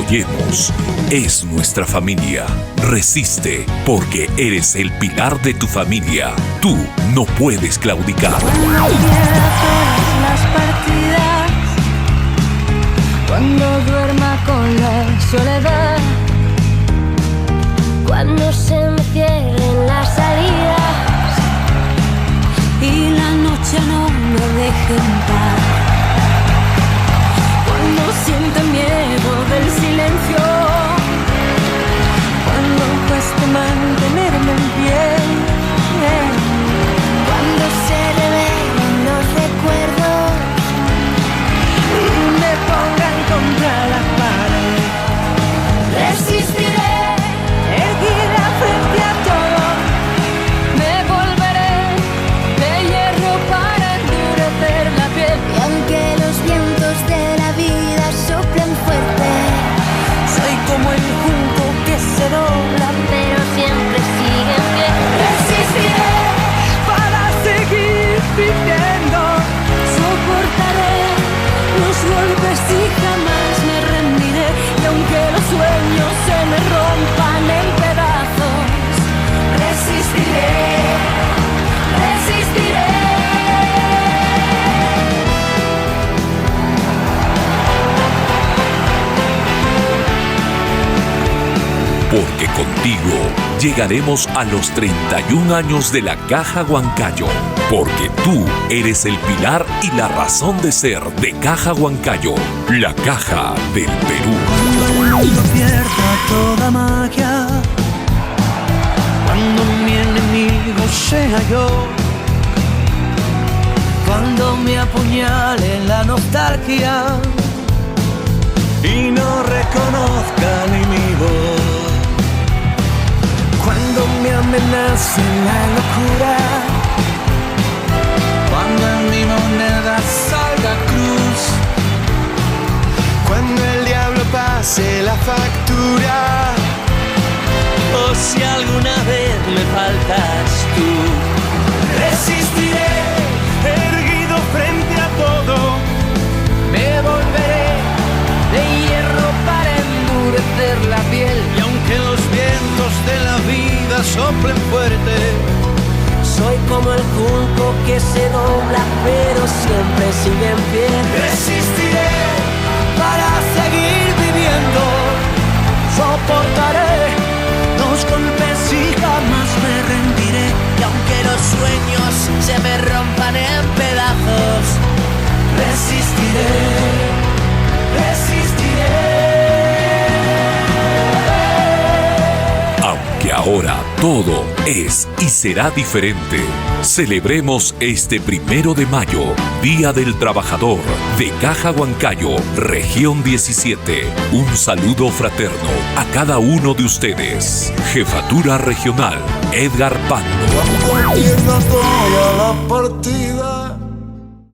apoyemos. Es nuestra familia. Resiste, porque eres el pilar de tu familia. Tú no puedes claudicar. Cuando pierda todas las partidas, cuando duerma con la soledad, cuando se me cierren las salidas y la noche no me deje en paz, cuando sienta miedo del silencio, cuando cueste mantenerme en pie, cuando se revelen los recuerdos y me pongan contra la pared, resistiré, erguida frente a todo, me volveré de hierro para endurecer la piel. Y aunque los vientos de la vida soplen fuerte, soy como el junco que se dobla pero siempre sigue en pie. Resistiré para seguir viviendo, soportaré los golpes y jamás me rendiré. Y aunque los sueños se me rompan en pedazos, resistiré, resistiré. Porque contigo llegaremos a los 31 años de la Caja Huancayo. Porque tú eres el pilar y la razón de ser de Caja Huancayo, la Caja del Perú. Cuando el mundo pierda toda magia, cuando mi enemigo sea yo, cuando me apuñale la nostalgia y no reconozca ni mi voz, cuando me amenace la locura, cuando en mi moneda salga cruz, cuando el diablo pase la factura, o si alguna vez me faltas tú, resistiré, erguido frente a todo, me volveré de hierro para endurecer la piel. Y aunque los vientos de la vida soplen fuerte, soy como el junco que se dobla pero siempre sigue en pie. Resistiré para seguir viviendo, soportaré los golpes y jamás me rendiré. Y aunque los sueños se me rompan en pedazos, resistiré, resistiré. Aunque ahora todo es y será diferente, celebremos este 1 de mayo, Día del Trabajador de Caja Huancayo, Región 17. Un saludo fraterno a cada uno de ustedes. Jefatura Regional, Edgar Pando. Cuando pierdas toda la partida,